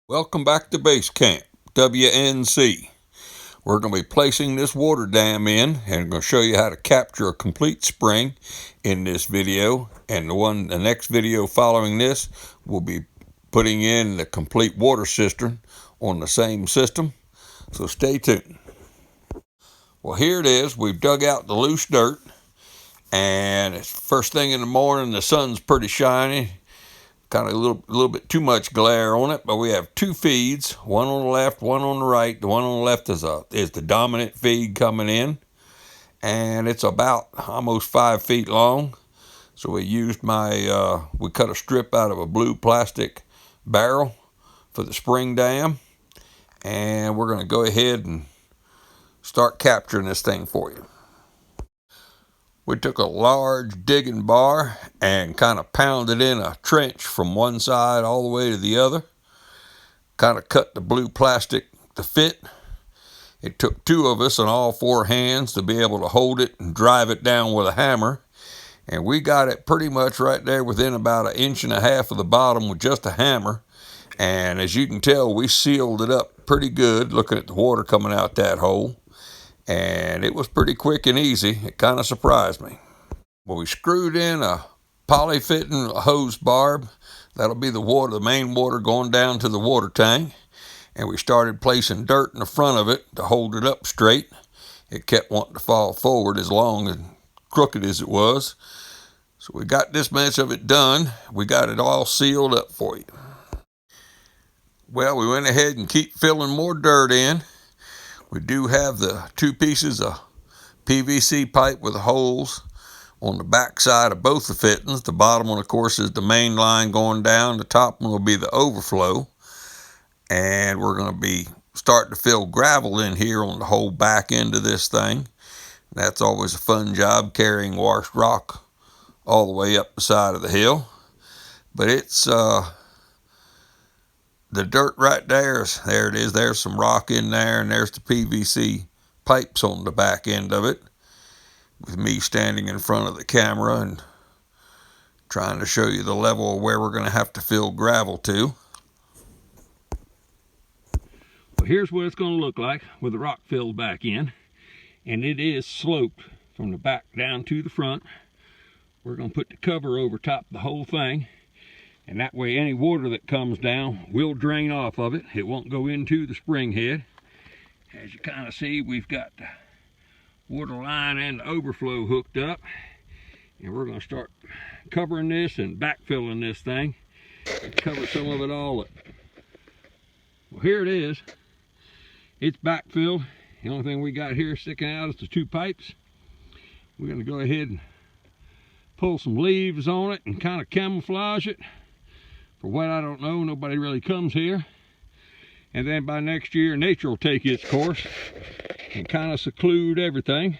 Welcome back to base camp, WNC. We're going to be placing this water dam in and I'm going to show you how to capture a complete spring in this video. And the next video following this will be putting in the complete water cistern on the same system. So stay tuned. Well, here it is. We've dug out the loose dirt and it's first thing in the morning. The sun's pretty shiny. Kind of a little bit too much glare on it, but we have two feeds, one on the left, one on the right. The one on the left is the dominant feed coming in, and it's about almost 5 feet long. So we used we cut a strip out of a blue plastic barrel for the spring dam, and we're going to go ahead and start capturing this thing for you. We took a large digging bar and kind of pounded in a trench from one side all the way to the other. Kind of cut the blue plastic to fit. It took two of us on all four hands to be able to hold it and drive it down with a hammer. And we got it pretty much right there within about 1.5 inches of the bottom with just a hammer. And as you can tell, we sealed it up pretty good, looking at the water coming out that hole. And it was pretty quick and easy. It kind of surprised me. Well, we screwed in a poly fitting hose barb. That'll be the main water going down to the water tank. And we started placing dirt in the front of it to hold it up straight. It kept wanting to fall forward as long and crooked as it was. So we got this much of it done. We got it all sealed up for you. Well, we went ahead and keep filling more dirt in. We do have the two pieces of PVC pipe with the holes on the back side of both the fittings. The bottom one, of course, is the main line going down. The top one will be the overflow. And we're going to be starting to fill gravel in here on the whole back end of this thing. That's always a fun job, carrying washed rock all the way up the side of the hill. But it's the dirt right there it is. There's some rock in there, and there's the PVC pipes on the back end of it, with me standing in front of the camera and trying to show you the level of where we're going to have to fill gravel to. Well, here's what it's going to look like with the rock filled back in, and it is sloped from the back down to the front. We're going to put the cover over top of the whole thing, and that way any water that comes down will drain off of it. It won't go into the spring head. As you kind of see, we've got the water line and the overflow hooked up, and we're going to start covering this and backfilling this thing and cover some of it all up. Well, here it is. It's backfilled. The only thing we got here sticking out is the two pipes. We're going to go ahead and pull some leaves on it and kind of camouflage it. For what I don't know, nobody really comes here. And then by next year, nature will take its course and kind of seclude everything.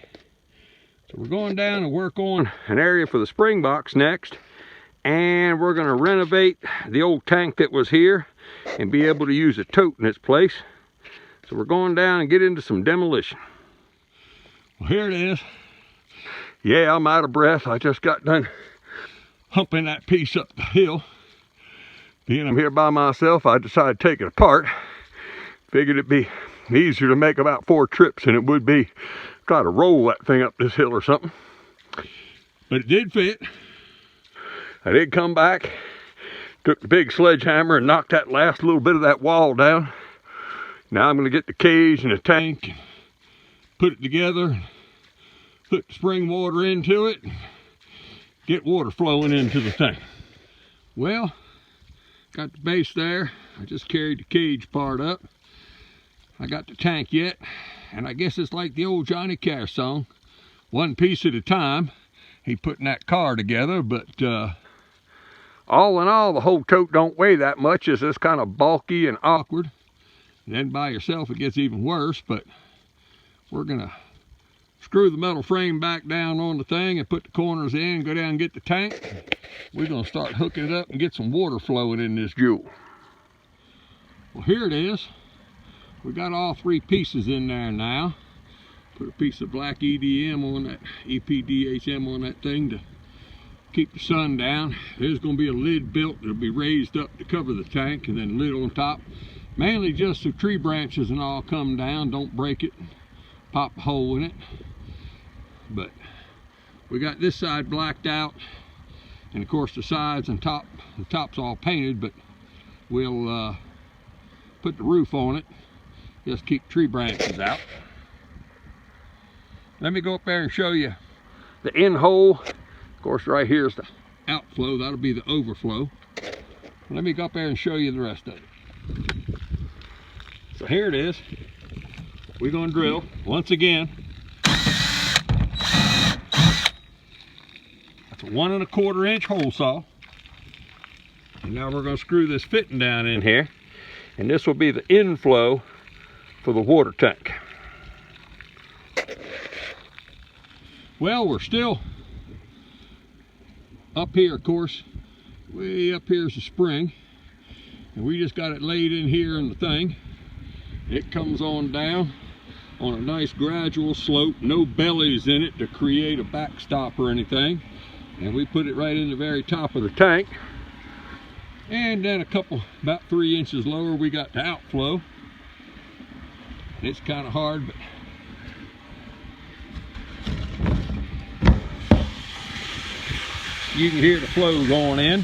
So we're going down and work on an area for the spring box next. And we're going to renovate the old tank that was here and be able to use a tote in its place. So we're going down and get into some demolition. Well, here it is. Yeah, I'm out of breath. I just got done humping that piece up the hill. Being I'm here by myself, I decided to take it apart. Figured it'd be easier to make about 4 trips than it would be try to roll that thing up this hill or something. But it did fit. I did come back, took the big sledgehammer and knocked that last little bit of that wall down. Now I'm going to get the cage and the tank and put it together, put the spring water into it, get water flowing into the tank. Well, got the base there. I just carried the cage part up. I got the tank yet, and I guess it's like the old Johnny Cash song, one piece at a time. He putting that car together, but all in all, the whole tote don't weigh that much. It's just kind of bulky and awkward. And then by yourself, it gets even worse. But we're gonna screw the metal frame back down on the thing and put the corners in, go down and get the tank. We're gonna start hooking it up and get some water flowing in this jewel. Well, here it is. We got all 3 pieces in there now. Put a piece of black EDM on that, EPDHM on that thing to keep the sun down. There's going to be a lid built that'll be raised up to cover the tank, and then a lid on top. Mainly just so tree branches and all come down, don't break it, pop a hole in it. But we got this side blacked out, and of course the sides and the top's all painted, but we'll put the roof on it, just keep tree branches out. Let me go up there and show you the in hole. Of course, right here is the outflow. That'll be the overflow. Let me go up there and show you the rest of it. So here it is. We're going to drill once again. That's a 1 1/4 inch hole saw. And now we're going to screw this fitting down in here. And this will be the inflow for the water tank. Well, we're still up here, of course. Way up here is the spring, and we just got it laid in here in the thing. It comes on down on a nice gradual slope, no bellies in it to create a backstop or anything, and we put it right in the very top of the tank. And then about 3 inches lower, we got the outflow. It's kind of hard, but you can hear the flow going in.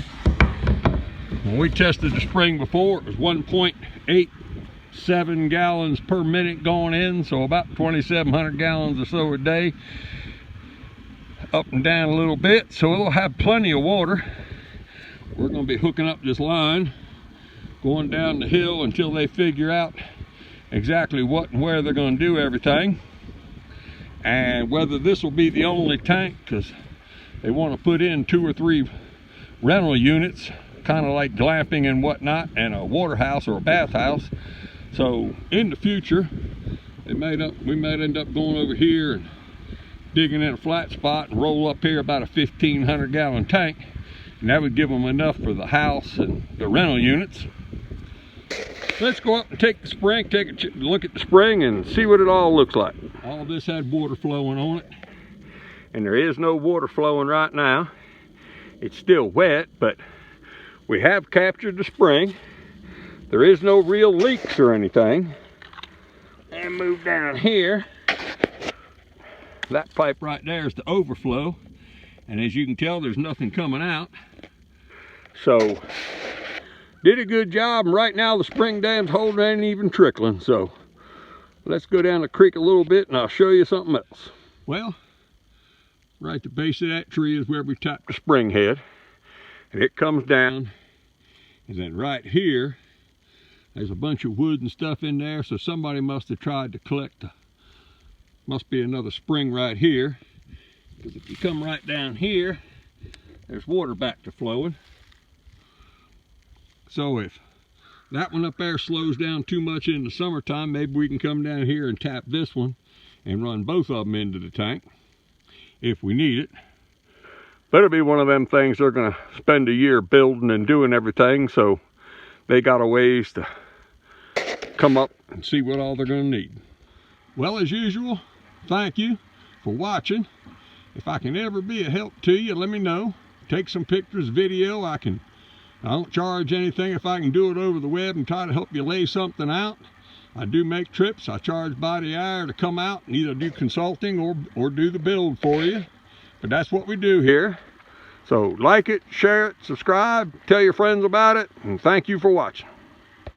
When we tested the spring before, it was 1.87 gallons per minute going in, so about 2,700 gallons or so a day. Up and down a little bit, so it'll have plenty of water. We're going to be hooking up this line, going down the hill until they figure out exactly what and where they're going to do everything, and whether this will be the only tank, because they want to put in 2 or 3 rental units, kind of like glamping and whatnot, and a water house or a bathhouse. So in the future, we might end up going over here and digging in a flat spot and roll up here about a 1,500 gallon tank, and that would give them enough for the house and the rental units. Let's go up and take a look at the spring and see what it all looks like. All this had water flowing on it, and there is no water flowing right now. It's still wet, but we have captured the spring. There is no real leaks or anything. And move down here. That pipe right there is the overflow, and as you can tell, there's nothing coming out. So did a good job, and right now the spring dam's holding, ain't even trickling. So let's go down the creek a little bit and I'll show you something else. Well, right at the base of that tree is where we tapped the spring head, and it comes down, and then right here there's a bunch of wood and stuff in there, so somebody must have tried to collect must be another spring right here, because if you come right down here, there's water back to flowing. So if that one up there slows down too much in the summertime, maybe we can come down here and tap this one and run both of them into the tank if we need it. But it'll be one of them things they're going to spend a year building and doing everything, so they got a ways to come up and see what all they're going to need. Well, as usual, thank you for watching. If I can ever be a help to you, let me know. Take some pictures, video. I don't charge anything if I can do it over the web and try to help you lay something out. I do make trips. I charge by the hour to come out and either do consulting or do the build for you. But that's what we do here. So like it, share it, subscribe, tell your friends about it, and thank you for watching.